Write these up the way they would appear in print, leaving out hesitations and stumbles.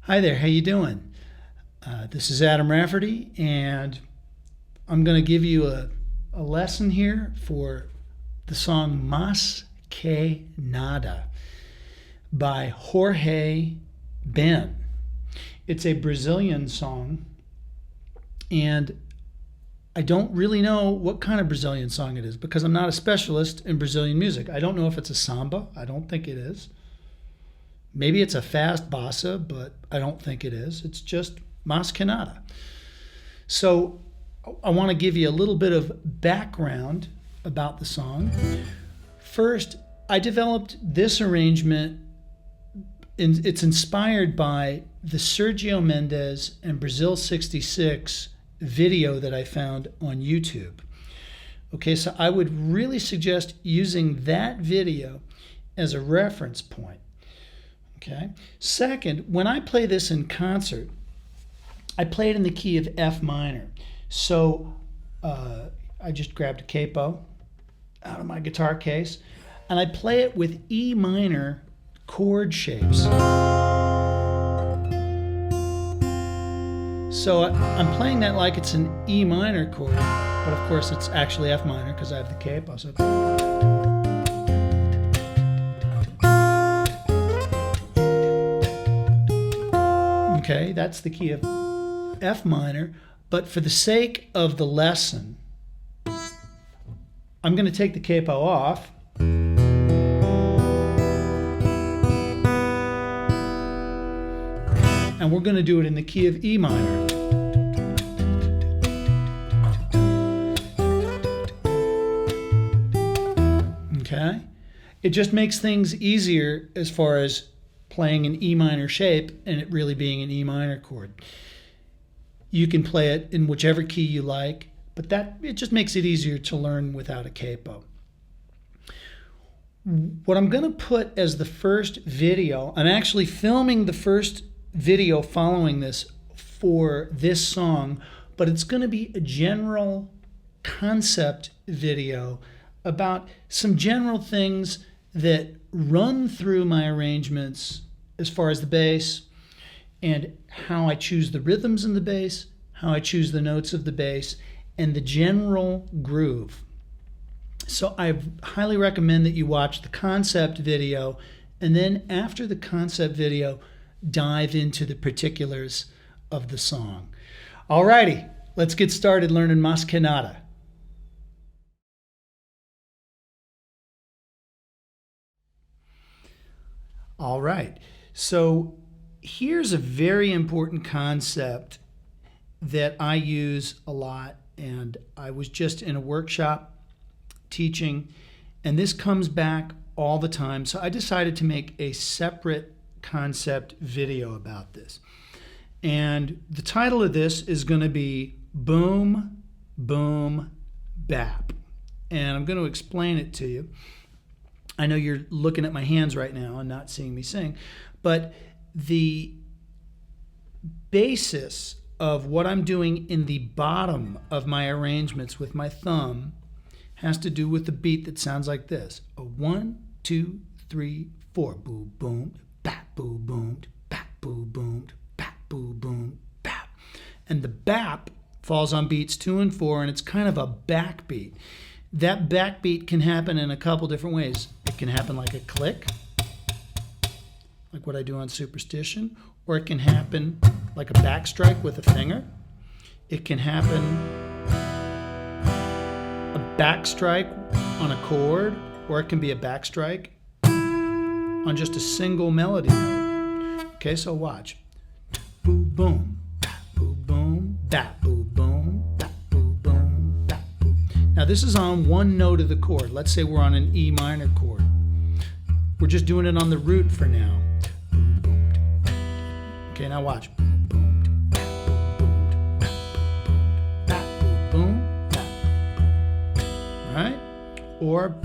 Hi there, how you doing? This is Adam Rafferty, and I'm going to give you a lesson here for the song Mas Que Nada by Jorge Ben. It's a Brazilian song, and I don't really know what kind of Brazilian song it is because I'm not a specialist in Brazilian music. I don't know if it's a samba. I don't think it is. Maybe it's a fast bossa, but I don't think it is. It's just Mas Que Nada. So I want to give you a little bit of background about the song. First, I developed this arrangement. It's inspired by the Sergio Mendes and Brazil 66 video that I found on YouTube. Okay, so I would really suggest using that video as a reference point. Okay. Second, when I play this in concert, I play it in the key of F minor. So I just grabbed a capo out of my guitar case, and I play it with E minor chord shapes. So I'm playing that like it's an E minor chord, but of course it's actually F minor because I have the capo. So okay, that's the key of F minor, but for the sake of the lesson, I'm going to take the capo off and we're going to do it in the key of E minor. Okay? It just makes things easier as far as playing an E minor shape and it really being an E minor chord. You can play it in whichever key you like, but it just makes it easier to learn without a capo. What I'm going to put as the first video, I'm actually filming the first video following this for this song, but it's going to be a general concept video about some general things that run through my arrangements as far as the bass and how I choose the rhythms in the bass, how I choose the notes of the bass, and the general groove. So I highly recommend that you watch the concept video, and then after the concept video, dive into the particulars of the song. Alrighty, let's get started learning Mas Que Nada. All right, so here's a very important concept that I use a lot, and I was just in a workshop teaching, and this comes back all the time, so I decided to make a separate concept video about this. And the title of this is going to be Boom, Boom, Bap, and I'm going to explain it to you. I know you're looking at my hands right now and not seeing me sing, but the basis of what I'm doing in the bottom of my arrangements with my thumb has to do with the beat that sounds like this. A 1, 2, 3, 4. Boom, boom, bap, boom, boom, bap, boom, boom, bap, boom, boom, bap. And the bap falls on beats 2 and 4, and it's kind of a backbeat. That backbeat can happen in a couple different ways. It can happen like a click, like what I do on Superstition, or it can happen like a backstrike with a finger. It can happen a backstrike on a chord, or it can be a backstrike on just a single melody note. Okay, so watch. Boom, boom, bap, boom, boom, bap, boom, boom, bap, boom, boom, bap, boom. Now this is on one note of the chord. Let's say we're on an E minor chord. We're just doing it on the root for now. Boom, boom, okay, now watch. Boom, boom, bap, boom, boom, bap, boom, boom, bap, boom. All right? Or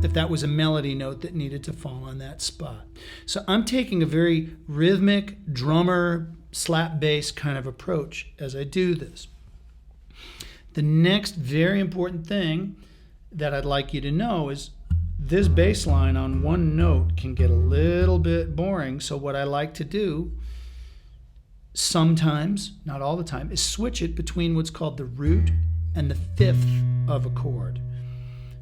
if that was a melody note that needed to fall on that spot. So I'm taking a very rhythmic, drummer, slap bass kind of approach as I do this. The next very important thing that I'd like you to know is this bass line on one note can get a little bit boring. So what I like to do sometimes, not all the time, is switch it between what's called the root and the fifth of a chord.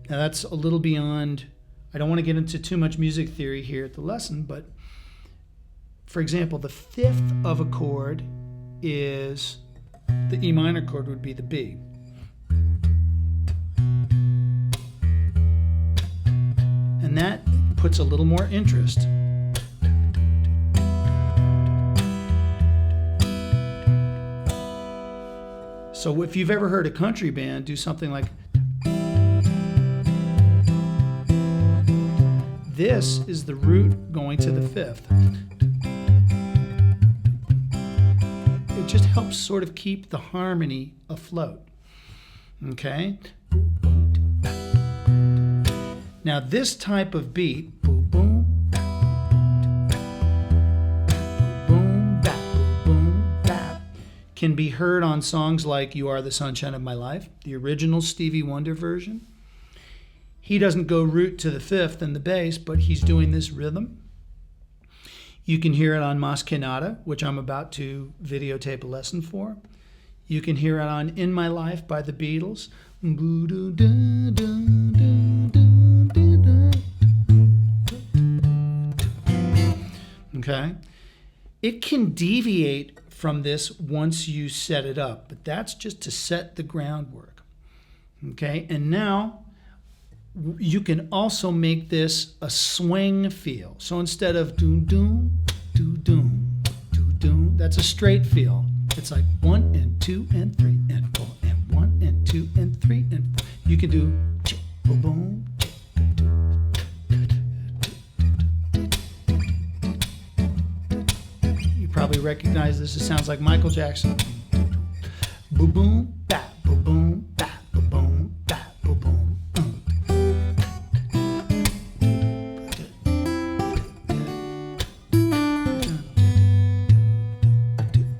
Now that's a little beyond, I don't want to get into too much music theory here at the lesson, but for example, the fifth of a chord is, the E minor chord would be the B. And that puts a little more interest. So if you've ever heard a country band do something like, this is the root going to the fifth. It just helps sort of keep the harmony afloat. Okay? Now this type of beat, boom, boom, boom, bap, boom, bap, can be heard on songs like You Are the Sunshine of My Life, the original Stevie Wonder version. He doesn't go root to the fifth in the bass, but he's doing this rhythm. You can hear it on Mas Que Nada, which I'm about to videotape a lesson for. You can hear it on In My Life by the Beatles. Okay? It can deviate from this once you set it up, but that's just to set the groundwork. Okay? And now you can also make this a swing feel. So instead of doom doom doo doom doo doom, that's a straight feel. It's like 1 and 2 and 3 and 4 and 1 and 2 and 3 and 4. You can do boom boom. You probably recognize this. It sounds like Michael Jackson. Boom boom bap boom boom bap boom boom bap boom boom.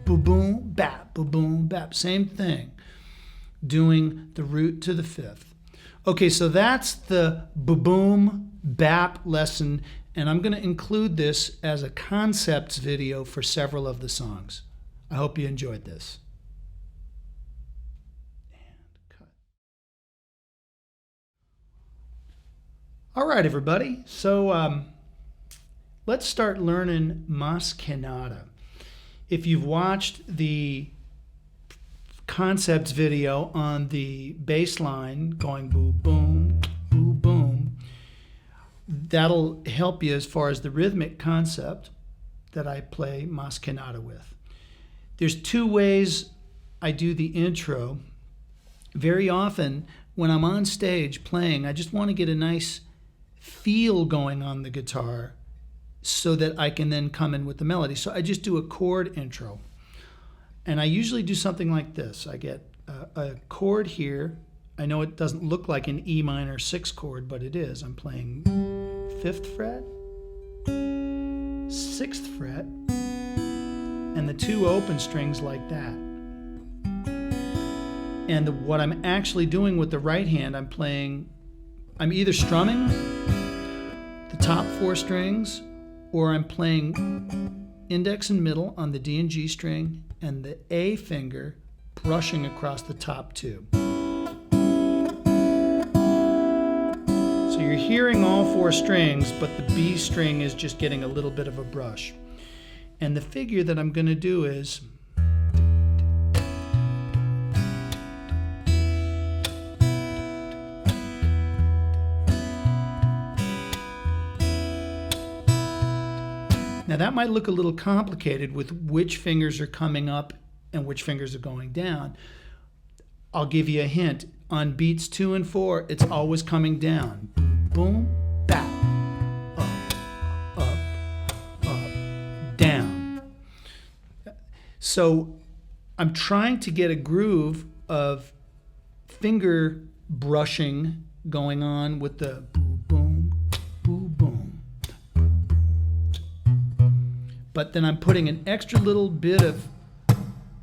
Boom, bap, boom, bap. Same thing. Doing the root to the fifth. Okay, so that's the boom, bap lesson, and I'm going to include this as a concepts video for several of the songs. I hope you enjoyed this. And cut. All right, everybody. So let's start learning Mas Que Nada. If you've watched the concepts video on the bass line going boo boom, boo boom, that'll help you as far as the rhythmic concept that I play Mas Que Nada with. There's two ways I do the intro. Very often when I'm on stage playing, I just want to get a nice feel going on the guitar so that I can then come in with the melody. So I just do a chord intro. And I usually do something like this. I get a chord here. I know it doesn't look like an E minor 6 chord, but it is. I'm playing 5th fret, 6th fret, and the 2 open strings like that. And what I'm actually doing with the right hand, I'm either strumming the top 4 strings, or I'm playing index and middle on the D and G string and the A finger brushing across the top 2. So you're hearing all 4 strings, but the B string is just getting a little bit of a brush. And the figure that I'm going to do is now that might look a little complicated with which fingers are coming up and which fingers are going down. I'll give you a hint. On beats 2 and 4, it's always coming down. Boom, bap, up, down. So I'm trying to get a groove of finger brushing going on with the boom, boom, boom. But then I'm putting an extra little bit of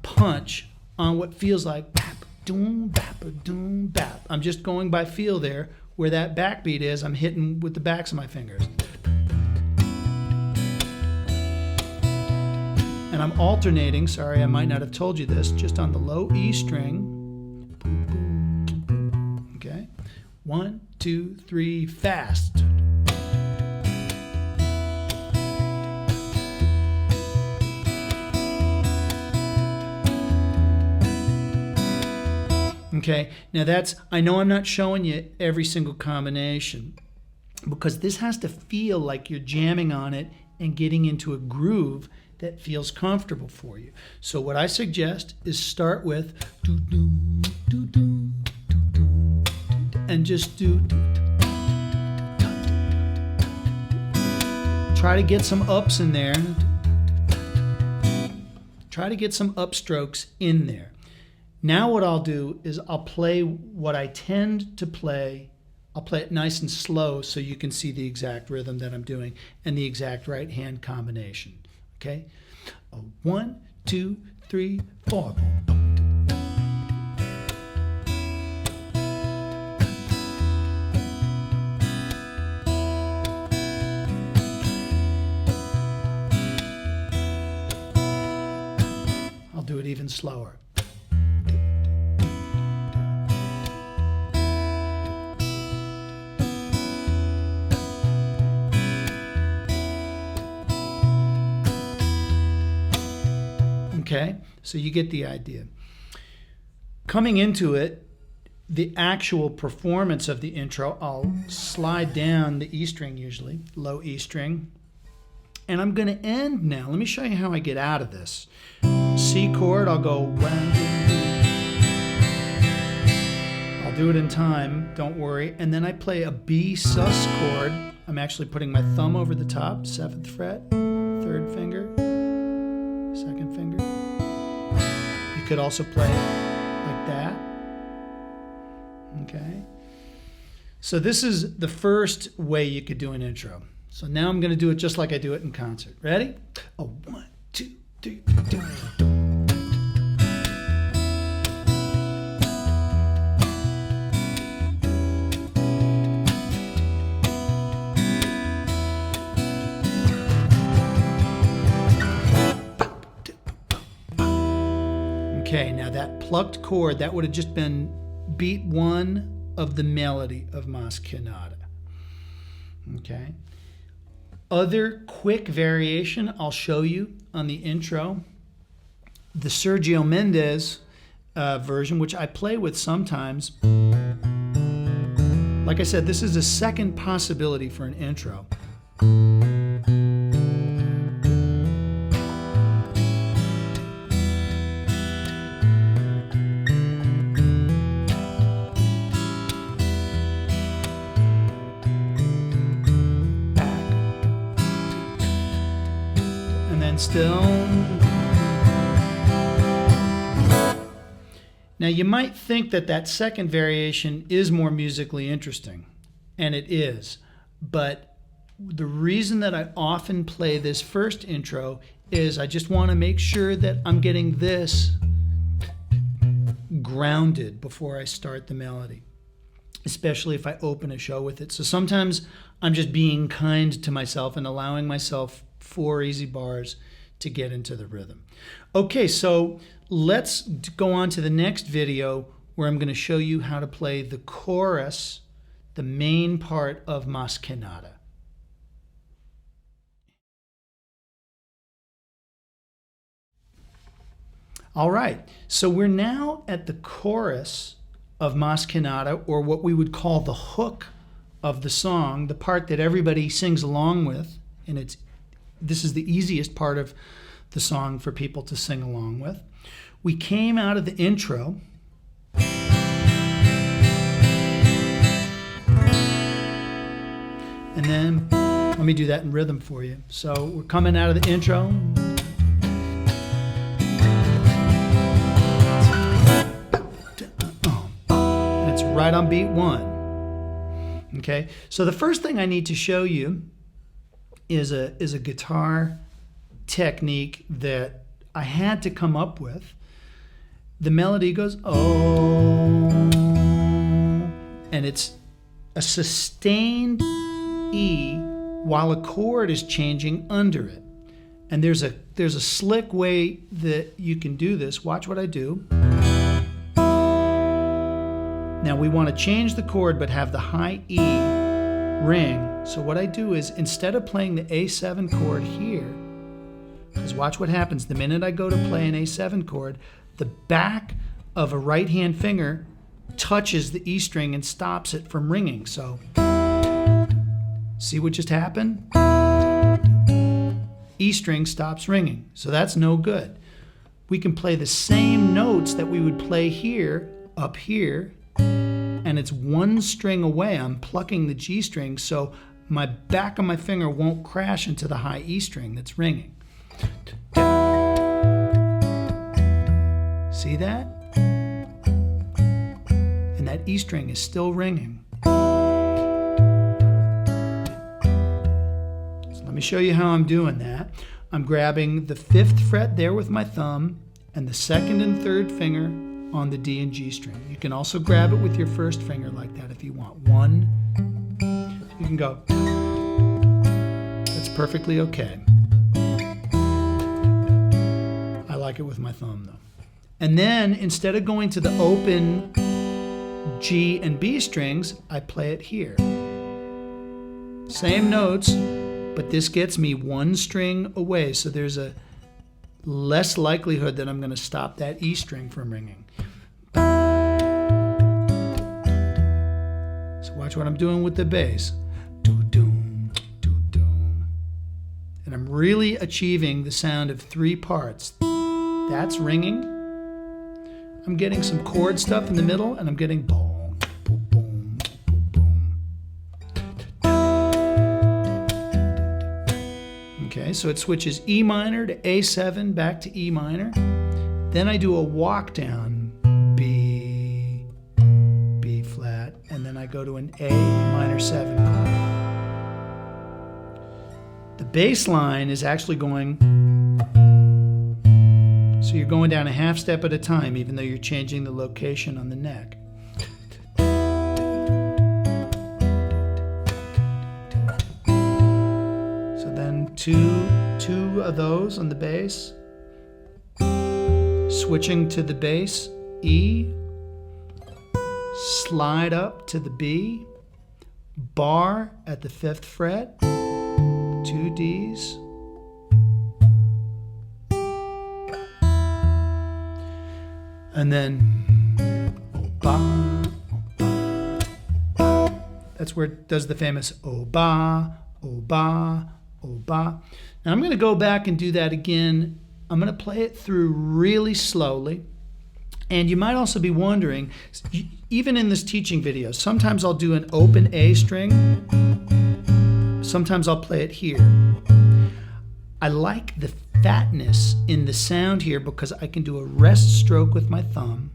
punch on what feels like bap, doom, bap, doom, bap. I'm just going by feel there where that backbeat is, I'm hitting with the backs of my fingers. And I'm alternating, sorry, I might not have told you this, just on the low E string. Okay, 1, 2, 3, fast. Okay, now that's, I know I'm not showing you every single combination because this has to feel like you're jamming on it and getting into a groove that feels comfortable for you. So what I suggest is start with and just do. Try to get some ups in there. Try to get some upstrokes in there. Now what I'll do is I'll play what I tend to play. I'll play it nice and slow so you can see the exact rhythm that I'm doing and the exact right hand combination. Okay? 1, 2, 3, 4. I'll do it even slower. Okay, so you get the idea. Coming into it, the actual performance of the intro, I'll slide down the E string usually, low E string. And I'm going to end now. Let me show you how I get out of this. C chord, I'll go 1. I'll do it in time, don't worry. And then I play a B sus chord. I'm actually putting my thumb over the top, 7th fret, 3rd finger, 2nd finger. You could also play it like that. Okay. So this is the first way you could do an intro. So now I'm going to do it just like I do it in concert. Ready? 1, 2, 3, 4. Okay, now that plucked chord, that would have just been beat 1 of the melody of Mas Que Nada. Okay. Other quick variation I'll show you on the intro. The Sergio Mendes version, which I play with sometimes. Like I said, this is a second possibility for an intro. Still. Now you might think that that second variation is more musically interesting, and it is, but the reason that I often play this first intro is I just want to make sure that I'm getting this grounded before I start the melody, especially if I open a show with it. So sometimes I'm just being kind to myself and allowing myself 4 easy bars to get into the rhythm. Okay, so let's go on to the next video where I'm going to show you how to play the chorus, the main part of Mas Que Nada. All right, so we're now at the chorus of Mas Que Nada, or what we would call the hook of the song, the part that everybody sings along with, and this is the easiest part of the song for people to sing along with. We came out of the intro. And then, let me do that in rhythm for you. So we're coming out of the intro. And it's right on beat 1. Okay, so the first thing I need to show you is a guitar technique that I had to come up with. The melody goes, oh, and it's a sustained E while a chord is changing under it. And there's a slick way that you can do this. Watch what I do. Now we want to change the chord but have the high E ring. So what I do is, instead of playing the A7 chord here, because watch what happens the minute I go to play an A7 chord, the back of a right hand finger touches the E string and stops it from ringing. So see what just happened? E string stops ringing. So that's no good. We can play the same notes that we would play here, up here, and it's one string away. I'm plucking the G string, so my back of my finger won't crash into the high E string that's ringing. See that? And that E string is still ringing. So let me show you how I'm doing that. I'm grabbing the 5th fret there with my thumb and the 2nd and 3rd finger on the D and G string. You can also grab it with your 1st finger like that if you want. 1. You can go. That's perfectly okay. I like it with my thumb though. And then instead of going to the open G and B strings, I play it here. Same notes, but this gets me one string away, so there's a less likelihood that I'm going to stop that E string from ringing. So watch what I'm doing with the bass. Do-doom, do-doom. And I'm really achieving the sound of 3 parts. That's ringing. I'm getting some chord stuff in the middle, and I'm getting boom, boom, boom, boom, boom. Okay, so it switches E minor to A7, back to E minor. Then I do a walk down, B, B flat, and then I go to an A minor 7 chord. The bass line is actually going, so you're going down a half step at a time, even though you're changing the location on the neck. So then two of those on the bass. Switching to the bass, E. Slide up to the B. Bar at the 5th fret. 2 Ds. And then, ba, ba, ba. That's where it does the famous oh ba, oh ba, oh ba. Now I'm going to go back and do that again. I'm going to play it through really slowly. And you might also be wondering, even in this teaching video, sometimes I'll do an open A string. Sometimes I'll play it here. I like the fatness in the sound here because I can do a rest stroke with my thumb.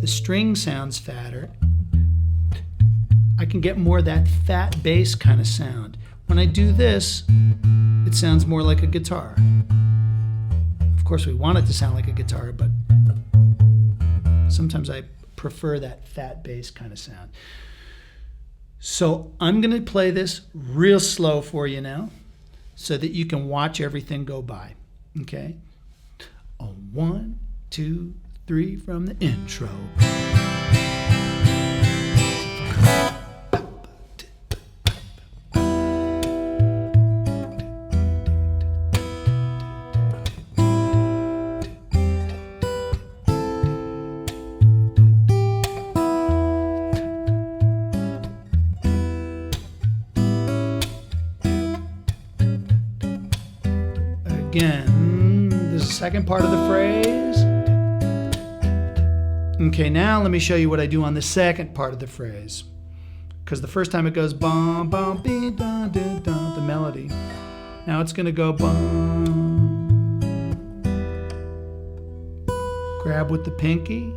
The string sounds fatter. I can get more of that fat bass kind of sound. When I do this, it sounds more like a guitar. Of course, we want it to sound like a guitar, but sometimes I prefer that fat bass kind of sound. So I'm going to play this real slow for you now, so that you can watch everything go by, okay? 1, 2, 3 from the intro. Again, this is the second part of the phrase. Okay, now let me show you what I do on the second part of the phrase. Because the first time it goes bum, bum, be, da, da, da, the melody. Now it's going to go bum. Grab with the pinky.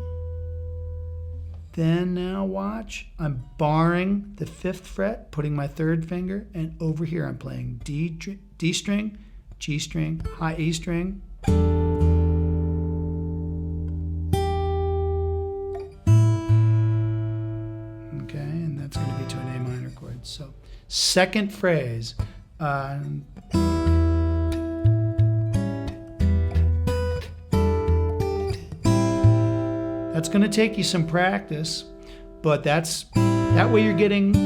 Then now watch, I'm barring the 5th fret, putting my 3rd finger, and over here I'm playing D string, G string, high E string. Okay, and that's going to be to second phrase. That's going to take you some practice, but that way you're getting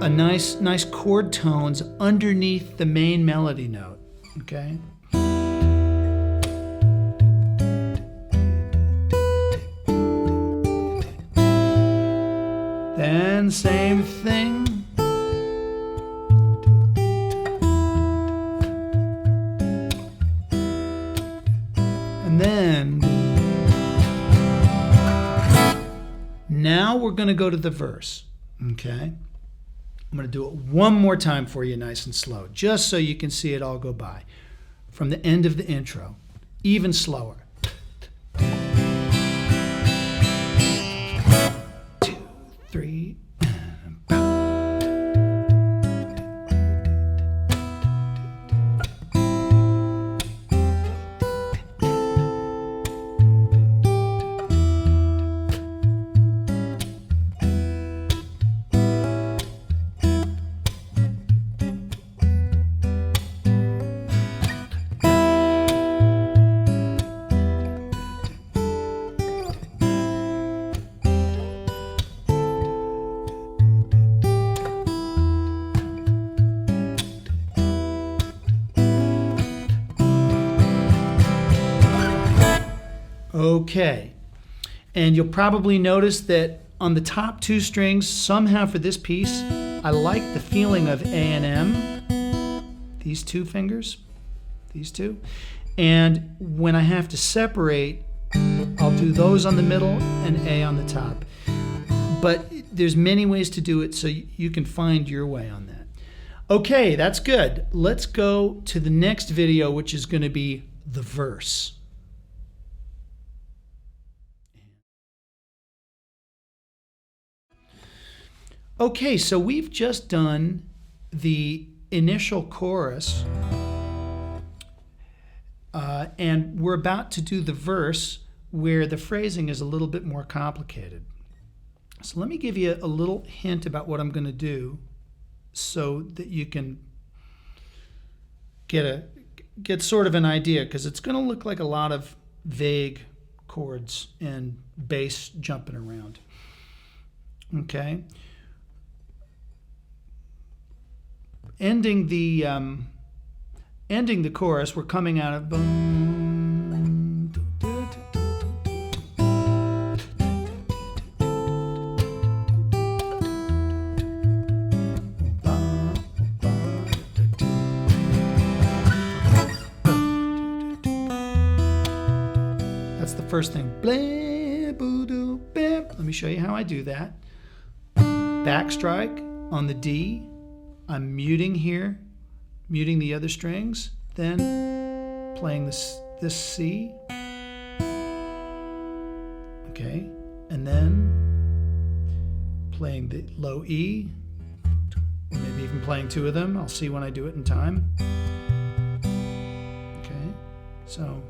a nice chord tones underneath the main melody note, okay? Then same thing. And then now we're going to go to the verse, okay? I'm going to do it one more time for you, nice and slow, just so you can see it all go by. From the end of the intro, even slower. 2, 3. Okay, and you'll probably notice that on the top 2 strings, somehow for this piece, I like the feeling of A and M, these 2 fingers, these 2. And when I have to separate, I'll do those on the middle and A on the top. But there's many ways to do it, so you can find your way on that. Okay, that's good. Let's go to the next video, which is going to be the verse. Okay, so we've just done the initial chorus, and we're about to do the verse where the phrasing is a little bit more complicated. So let me give you a little hint about what I'm going to do so that you can get sort of an idea, because it's going to look like a lot of vague chords and bass jumping around. Okay? Ending the chorus, we're coming out of boom. That's the first thing. Let me show you how I do that. Backstrike on the D. I'm muting here, muting the other strings, then playing this C, okay, and then playing the low E, maybe even playing 2 of them. I'll see when I do it in time. Okay, so.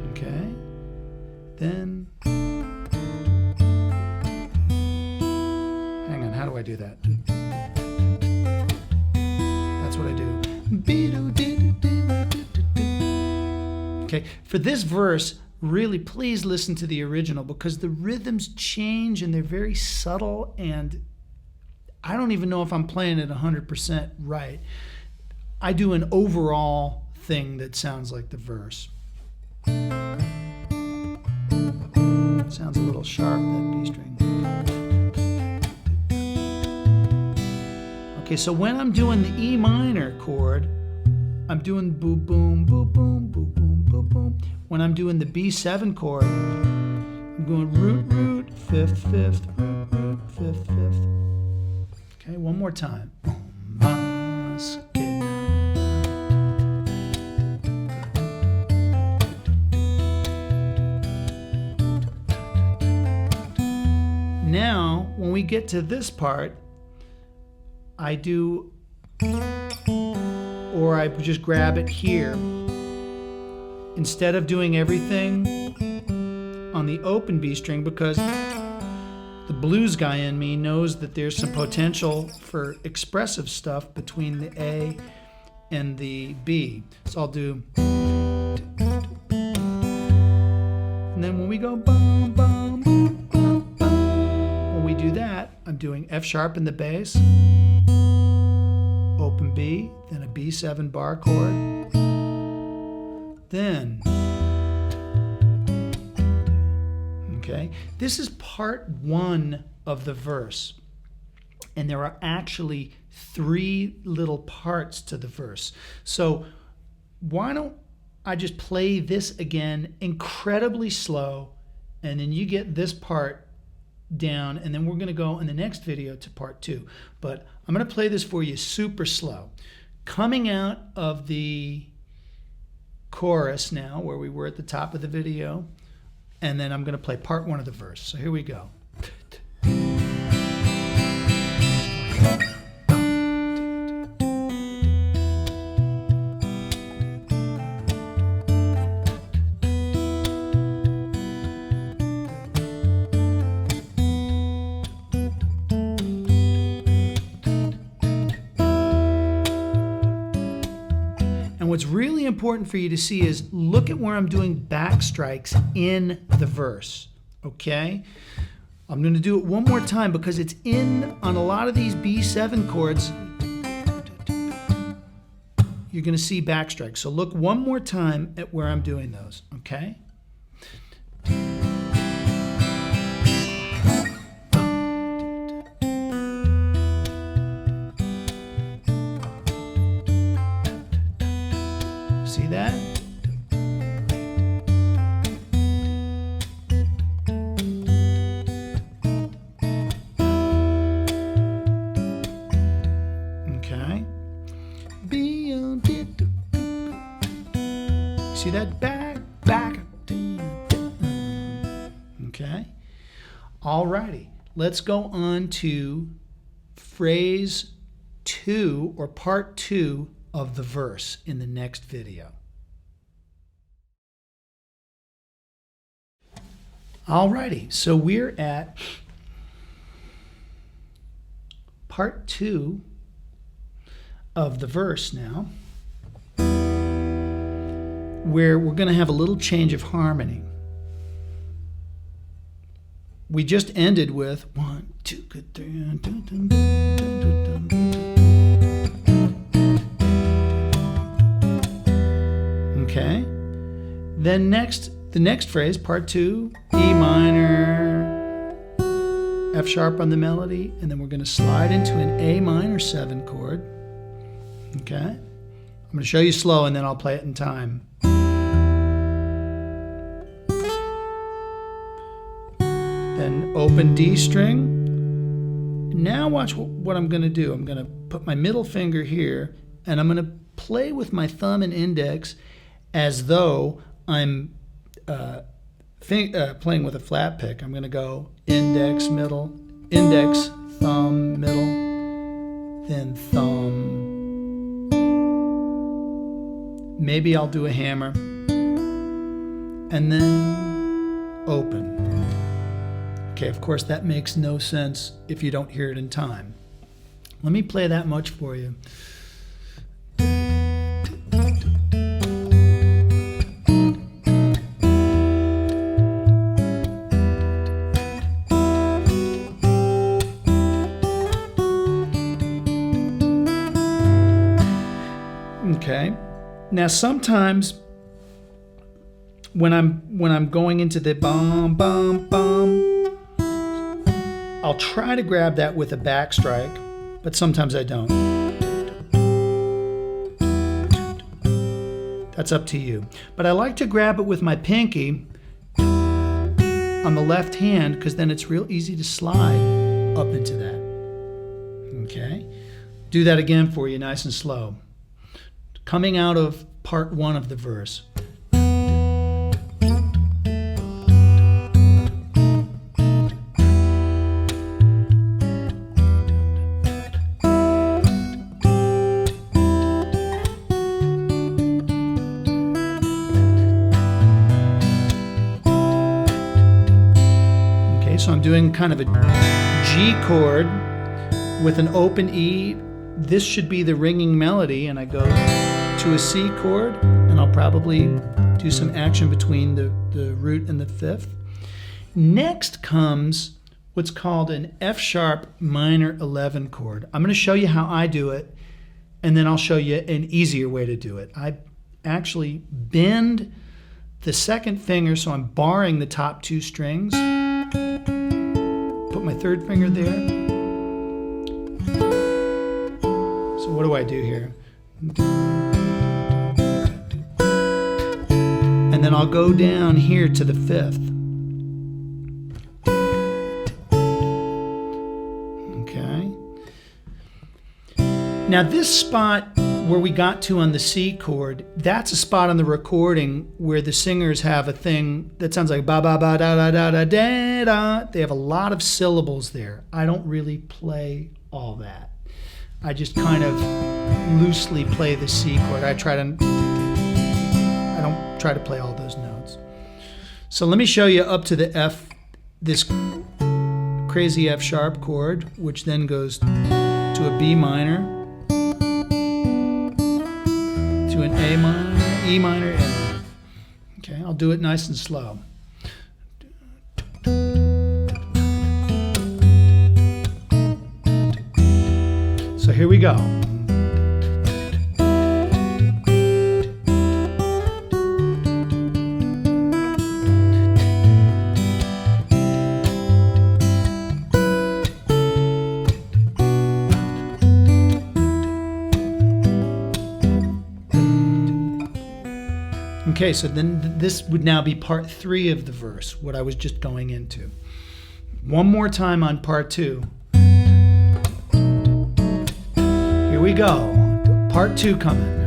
Okay, then. How do I do that? That's what I do. Okay, for this verse, really please listen to the original, because the rhythms change and they're very subtle, and I don't even know if I'm playing it 100% right. I do an overall thing that sounds like the verse. Sounds a little sharp, that B string. Okay, so when I'm doing the E minor chord, I'm doing boom, boom, boom, boom, boom, boom, boom, boom. When I'm doing the B7 chord, I'm going root, root, fifth, fifth, root, root, fifth, fifth. Okay, one more time. Now, when we get to this part, I do, or I just grab it here. Instead of doing everything on the open B string because the blues guy in me knows that there's some potential for expressive stuff between the A and the B. So I'll do, and then when we go bum, bum, bum, bum, bum, when we do that, I'm doing F sharp in the bass, open B, then a B7 bar chord, then, okay, this is part one of the verse, and there are actually 3 little parts to the verse. So why don't I just play this again incredibly slow, and then you get this part down, and then we're going to go in the next video to part 2. But I'm going to play this for you super slow. Coming out of the chorus now, where we were at the top of the video, and then I'm going to play part 1 of the verse. So here we go. What's really important for you to see is look at where I'm doing back strikes in the verse, okay? I'm going to do it one more time because it's in on a lot of these B7 chords. You're going to see back strikes. So look one more time at where I'm doing those, okay? See that? Okay. See that? Back. Okay. Alrighty. Let's go on to phrase 2 or part 2 of the verse in the next video. Alrighty, so we're at part 2 of the verse now, where we're going to have a little change of harmony. We just ended with 1, 2, 3, okay. Then the next phrase, part 2, E minor, F sharp on the melody, and then we're going to slide into an A minor 7 chord. Okay. I'm going to show you slow, and then I'll play it in time. Then open D string. Now watch what I'm going to do. I'm going to put my middle finger here, and I'm going to play with my thumb and index as though I'm playing with a flat pick. I'm going to go index, middle, index, thumb, middle, then thumb. Maybe I'll do a hammer, and then open. Okay, of course that makes no sense if you don't hear it in time. Let me play that much for you. Okay. Now sometimes when I'm going into the bum bum bum, I'll try to grab that with a back strike, but sometimes I don't. That's up to you. But I like to grab it with my pinky on the left hand because then it's real easy to slide up into that. Okay? Do that again for you, nice and slow. Coming out of part 1 of the verse. so I'm doing kind of a G chord with an open E. This should be the ringing melody, and I go to a C chord, and I'll probably do some action between the root and the fifth. Next comes what's called an F sharp minor 11 chord. I'm going to show you how I do it, and then I'll show you an easier way to do it. I actually bend the second finger, so I'm barring the top two strings. Put my third finger there. So what do I do here? And then I'll go down here to the fifth. Okay. Now this spot where we got to on the C chord, that's a spot on the recording where the singers have a thing that sounds like ba ba ba da da da da da da. They have a lot of syllables there. I don't really play all that. I just kind of loosely play the C chord. I don't try to play all those notes. So let me show you up to the F, this crazy F sharp chord, which then goes to a B minor, to an A minor, E minor, A minor. Okay, I'll do it nice and slow. So here we go. Okay, so then this would now be part 3 of the verse, what I was just going into. One more time on part 2. Here we go. Part 2 coming.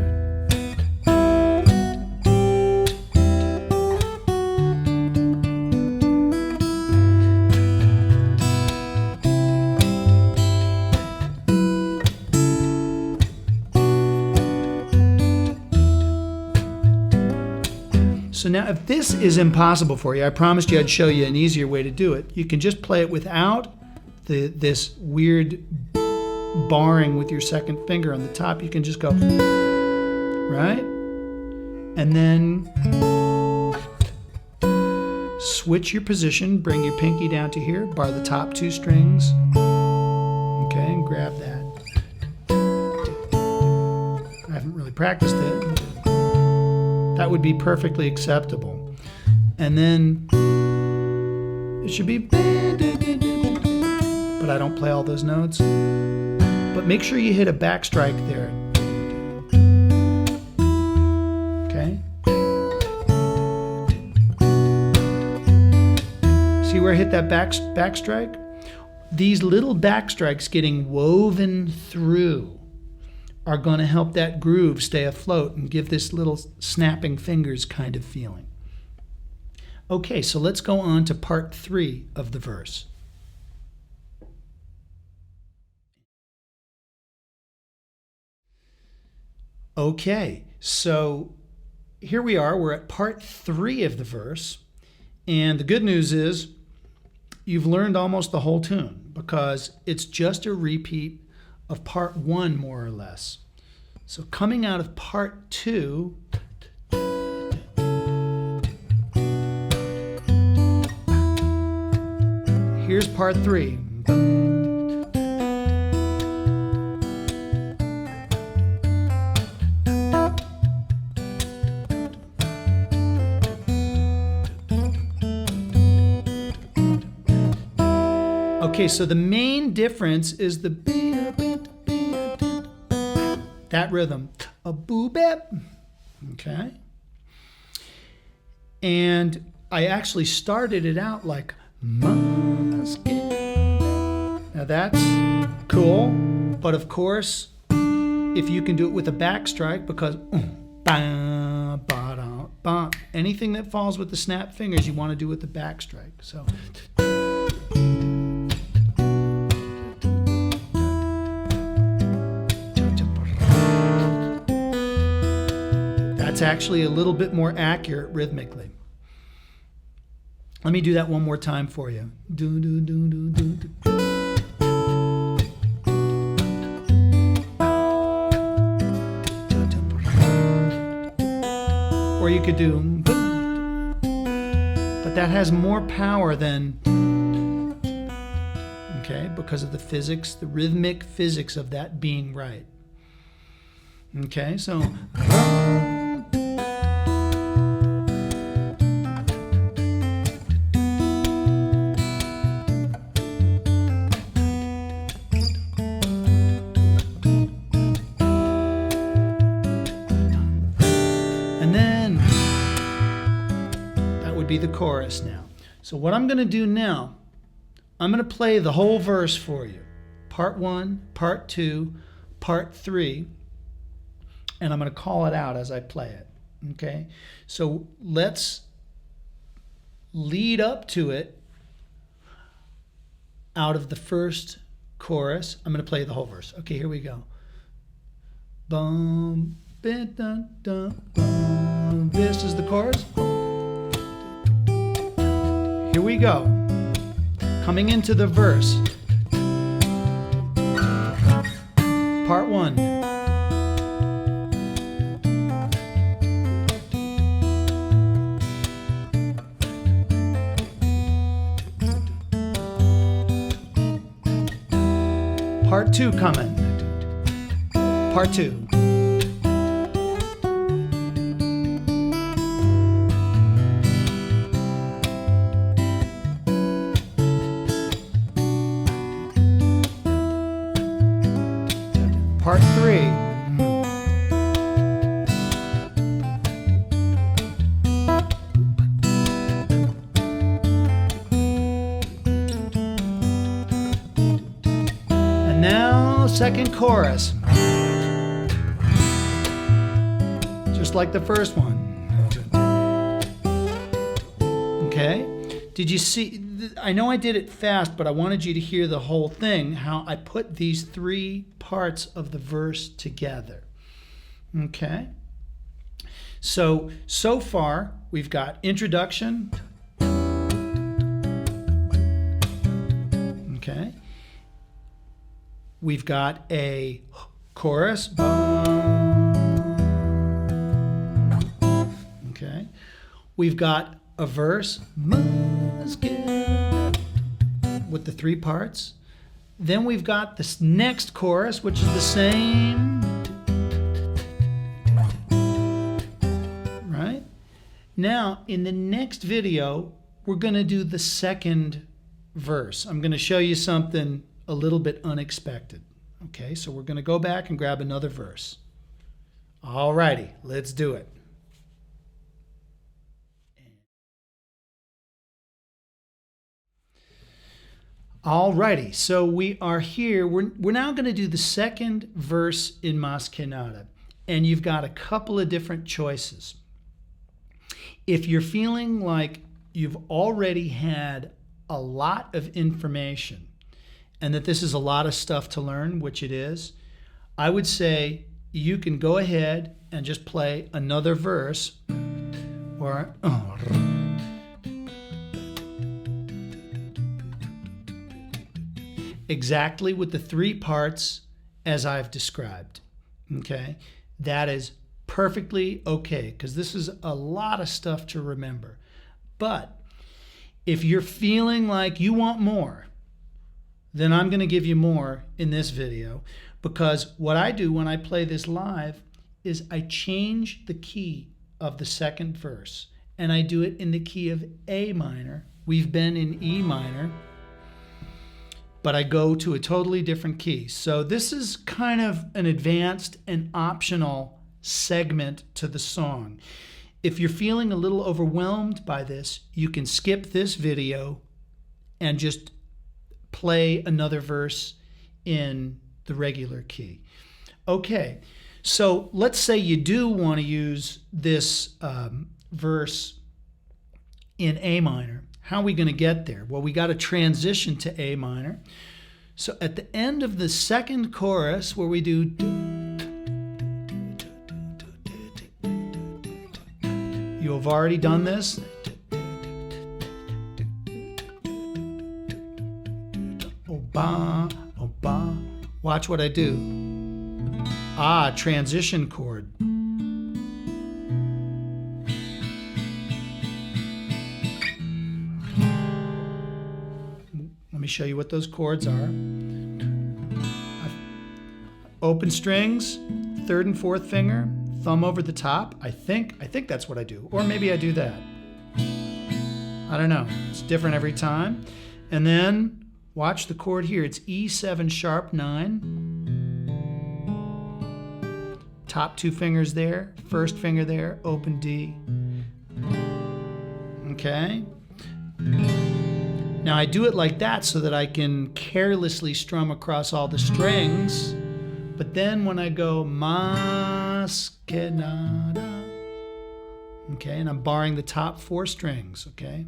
So now if this is impossible for you, I promised you I'd show you an easier way to do it. You can just play it without this weird barring with your second finger on the top. You can just go, right? And then switch your position, bring your pinky down to here, bar the top 2 strings, okay, and grab that. I haven't really practiced it. That would be perfectly acceptable. And then it should be, but I don't play all those notes. But make sure you hit a backstrike there. Okay? See where I hit that backstrike? These little backstrikes getting woven through are going to help that groove stay afloat and give this little snapping fingers kind of feeling. Okay, so let's go on to part 3 of the verse. Okay, so here we are. We're at part 3 of the verse. And the good news is you've learned almost the whole tune because it's just a repeat of part 1 more or less. So coming out of part 2, here's part 3. Okay, so the main difference is the that rhythm, a boo-bep, okay? And I actually started it out like, must get. Now that's cool, but of course, if you can do it with a backstrike, because anything that falls with the snap fingers, you want to do with the backstrike. So. That's actually a little bit more accurate rhythmically. Let me do that one more time for you. Do, do, do, do, do, do. Or you could do, but that has more power than, okay, because of the physics, the rhythmic physics of that being right. Okay, so. And then that would be the chorus now. So what I'm going to do now, I'm going to play the whole verse for you. Part 1, Part 2, Part 3, and I'm going to call it out as I play it. Okay? So let's lead up to it out of the first chorus. I'm going to play the whole verse. Okay, here we go. Bum, bit, dun, dun, bum. This is the chorus. Here we go. Coming into the verse. Part 1. Part 2 coming. Part 2. Part 3. And now, second chorus. Just like the first one. Okay? Did you see? I know I did it fast, but I wanted you to hear the whole thing, how I put these 3 parts of the verse together. Okay? So far, we've got introduction. Okay? We've got a chorus. Okay? We've got a verse. With the 3 parts. Then we've got this next chorus, which is the same. Right? Now, in the next video, we're going to do the second verse. I'm going to show you something a little bit unexpected. Okay, so we're going to go back and grab another verse. All righty, let's do it. Alrighty, so we are here. We're now going to do the second verse in Más que Nada, and you've got a couple of different choices. If you're feeling like you've already had a lot of information and that this is a lot of stuff to learn, which it is, I would say you can go ahead and just play another verse or exactly with the 3 parts as I've described. Okay? That is perfectly okay, because this is a lot of stuff to remember. But if you're feeling like you want more, then I'm going to give you more in this video, because what I do when I play this live is I change the key of the second verse, and I do it in the key of A minor. We've been in E minor, but I go to a totally different key. So this is kind of an advanced and optional segment to the song. If you're feeling a little overwhelmed by this, you can skip this video and just play another verse in the regular key. Okay, so let's say you do want to use this verse in A minor. How are we going to get there? Well, we got to transition to A minor. So at the end of the second chorus, where we do, you have already done this. ba, oh ba. Watch what I do. Transition chord. Let me show you what those chords are. Open strings, third and fourth finger, thumb over the top. I think that's what I do. Or maybe I do that. I don't know. It's different every time. And then watch the chord here. It's E7 sharp 9. Top two fingers there, first finger there, open D. Okay. Now I do it like that so that I can carelessly strum across all the strings. But then when I go mas que nada, okay, and I'm barring the top four strings, okay?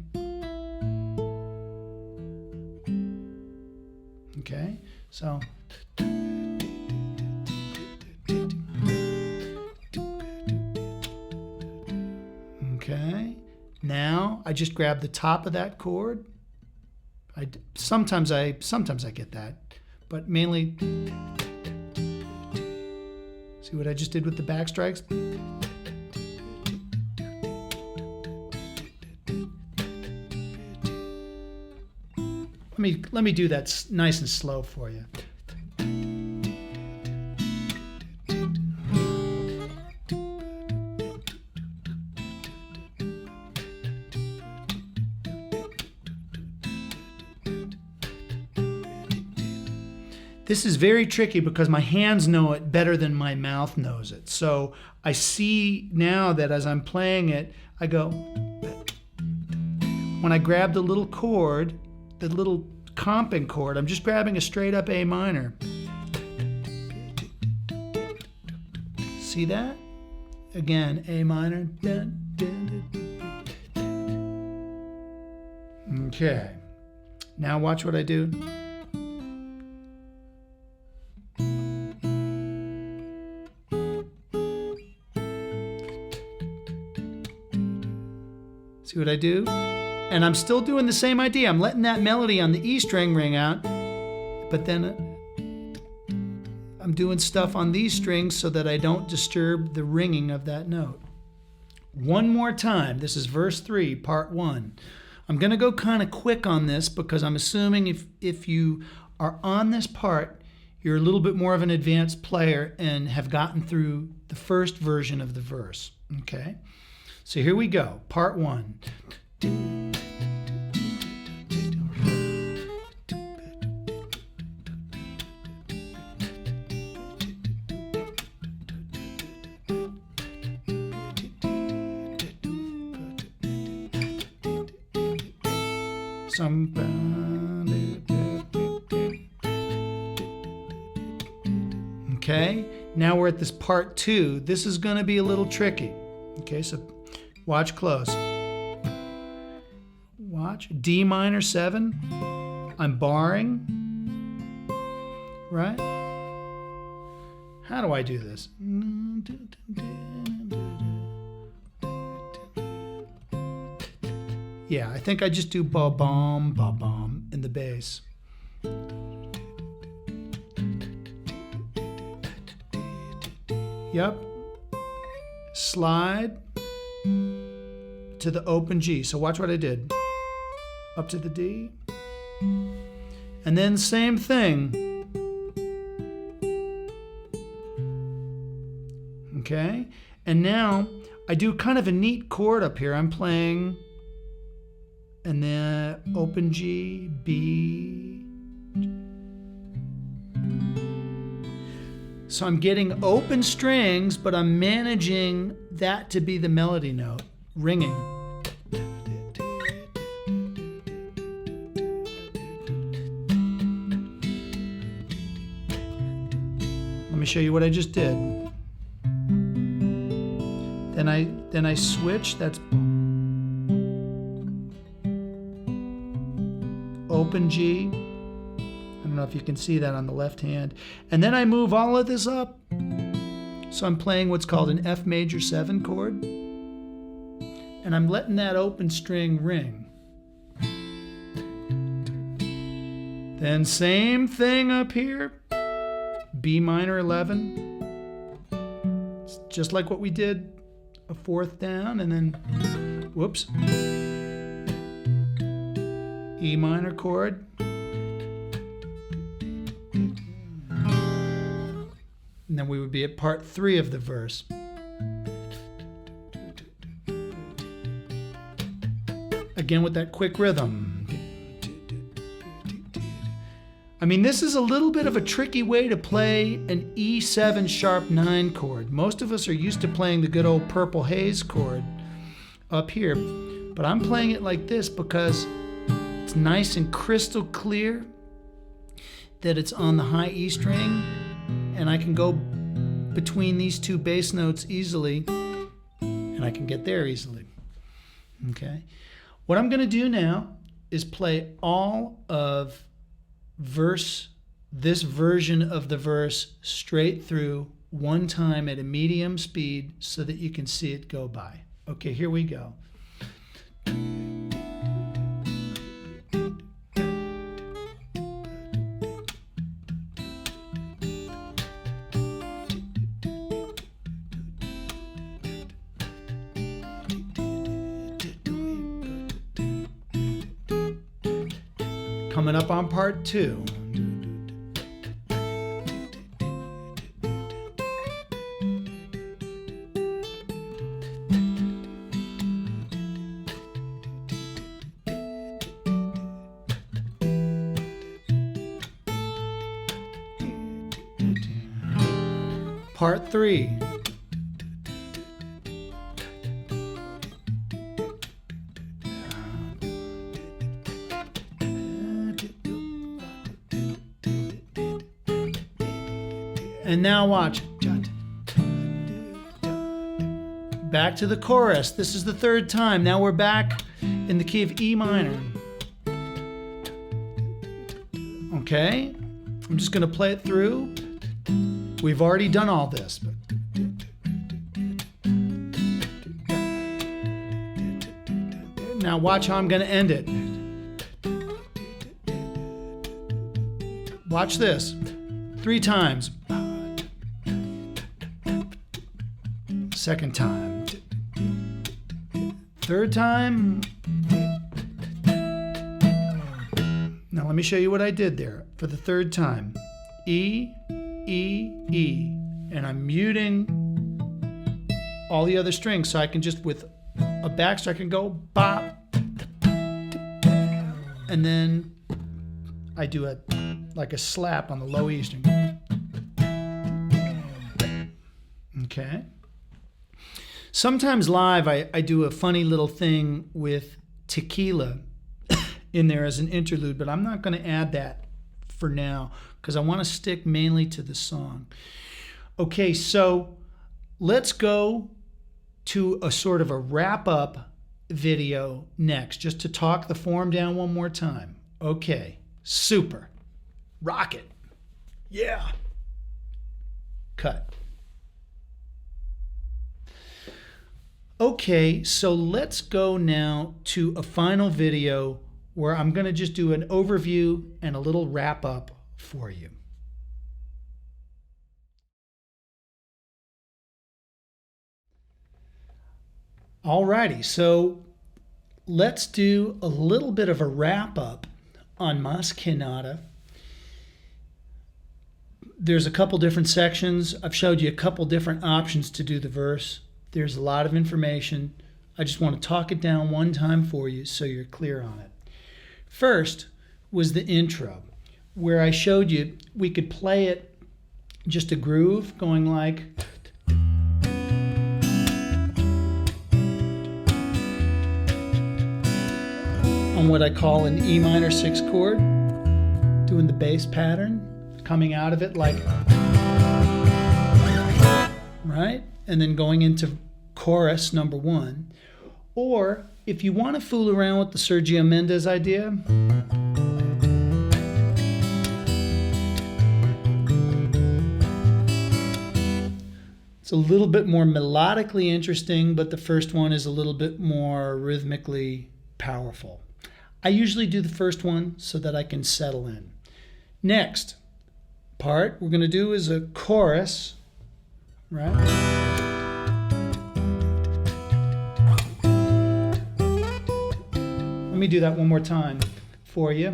Okay, so. Okay, now I just grab the top of that chord. Sometimes I get that, but mainly. See what I just did with the back strikes? Let me do that nice and slow for you. This is very tricky because my hands know it better than my mouth knows it. So I see now that as I'm playing it, I go, when I grab the little chord, the little comping chord, I'm just grabbing a straight up A minor. See that? Again, A minor. Okay. Now watch what I do. See what I do? And I'm still doing the same idea. I'm letting that melody on the E string ring out, but then I'm doing stuff on these strings so that I don't disturb the ringing of that note. One more time. This is verse 3, part 1. I'm going to go kind of quick on this because I'm assuming if you are on this part, you're a little bit more of an advanced player and have gotten through the first version of the verse. Okay? So here we go, part 1. Okay, now we're at this part 2. This is going to be a little tricky. Okay, so watch close. Watch. D minor 7. I'm barring. Right? How do I do this? Yeah, I think I just do ba-bum in the bass. Yep. Slide to the open G. So watch what I did. Up to the D. And then same thing. Okay? And now I do kind of a neat chord up here. I'm playing and then open G, B. So I'm getting open strings, but I'm managing that to be the melody note, ringing. Let me show you what I just did. Then I switch, that's open G. I don't know if you can see that on the left hand. And then I move all of this up. So I'm playing what's called an F major 7 chord. And I'm letting that open string ring. Then same thing up here. B minor 11. It's just like what we did, a fourth down, and then, whoops, E minor chord. And then we would be at part 3 of the verse. Again with that quick rhythm. I mean, this is a little bit of a tricky way to play an E7 sharp 9 chord. Most of us are used to playing the good old purple haze chord up here, but I'm playing it like this because it's nice and crystal clear that it's on the high E string, and I can go between these two bass notes easily, and I can get there easily. Okay. What I'm going to do now is play all of this version of the verse straight through one time at a medium speed so that you can see it go by. Okay, here we go. Coming up on part 2. Part 3. And now watch. Back to the chorus. This is the third time. Now we're back in the key of E minor. Okay? I'm just going to play it through. We've already done all this. Now watch how I'm going to end it. Watch this. 3 times. Second time. Third time. Now let me show you what I did there for the third time. E, E, E. And I'm muting all the other strings so I can just, with a backstring, I can go bop. And then I do like a slap on the low E string. Okay. Sometimes live I do a funny little thing with tequila in there as an interlude, but I'm not going to add that for now because I want to stick mainly to the song. Okay, so let's go to a sort of a wrap-up video next, just to talk the form down one more time. Okay, super. Rock it. Yeah. Cut. Okay, so let's go now to a final video where I'm going to just do an overview and a little wrap up for you. Alrighty, so let's do a little bit of a wrap up on Mas que Nada. There's a couple different sections. I've showed you a couple different options to do the verse. There's a lot of information. I just want to talk it down one time for you so you're clear on it. First was the intro, where I showed you we could play it just a groove going like on what I call an E minor 6 chord, doing the bass pattern, coming out of it like, right? And then going into chorus number 1. Or if you want to fool around with the Sergio Mendes idea, it's a little bit more melodically interesting, but the first one is a little bit more rhythmically powerful. I usually do the first one so that I can settle in. Next part we're going to do is a chorus, right? Let me do that one more time for you.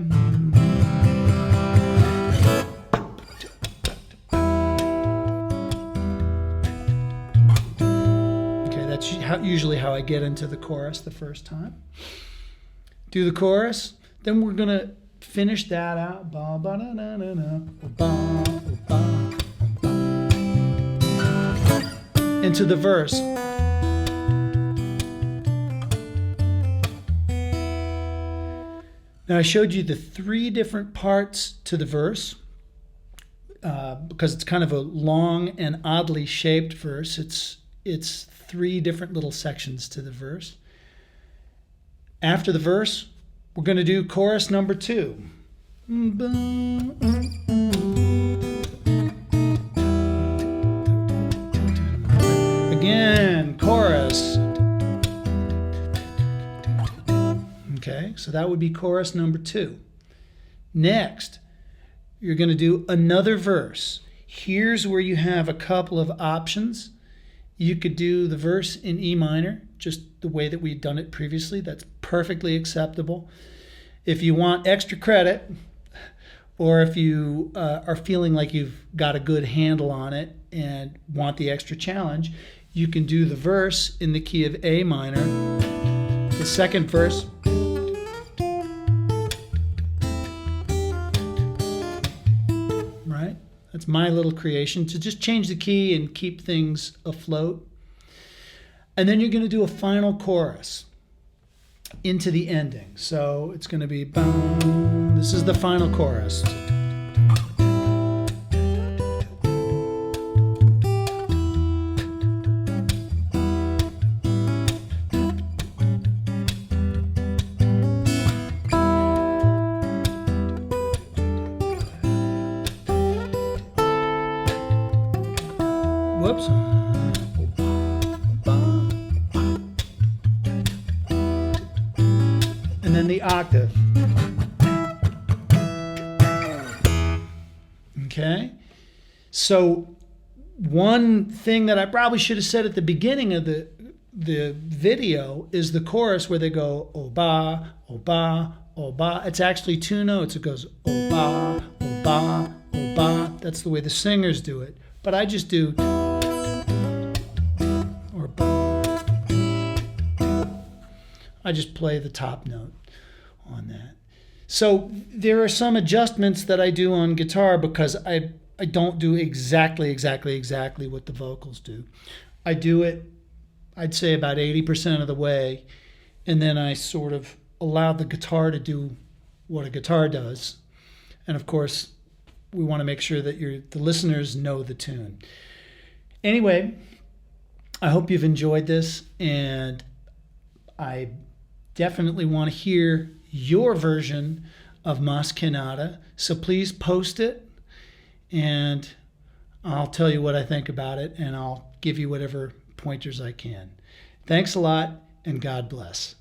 Okay, that's usually how I get into the chorus the first time. Do the chorus, then we're going to finish that out. Ba, ba, na, na, na, na. Ba, ba, ba. Into the verse. Now I showed you the 3 different parts to the verse because it's kind of a long and oddly shaped verse. It's 3 different little sections to the verse. After the verse, we're going to do chorus number 2. Again, chorus. Okay, so that would be chorus number 2. Next, you're going to do another verse. Here's where you have a couple of options. You could do the verse in E minor, just the way that we've done it previously. That's perfectly acceptable. If you want extra credit, or if you are feeling like you've got a good handle on it and want the extra challenge, you can do the verse in the key of A minor. The second verse, right? That's my little creation to just change the key and keep things afloat. And then you're going to do a final chorus into the ending. So it's going to be, boom. This is the final chorus. Whoops. And then the octave. Okay? So one thing that I probably should have said at the beginning of the video is the chorus where they go, oh ba, oh ba, oh ba. It's actually 2 notes. It goes, oh ba, oh ba, oh ba. That's the way the singers do it. But I just do, or ba. I just play the top note on that. So there are some adjustments that I do on guitar because I don't do exactly what the vocals do. I do it, I'd say about 80% of the way, and then I sort of allow the guitar to do what a guitar does. And of course, we want to make sure that the listeners know the tune. Anyway, I hope you've enjoyed this, and I definitely want to hear your version of Mas Que Nada. So please post it, and I'll tell you what I think about it, and I'll give you whatever pointers I can. Thanks a lot, and God bless.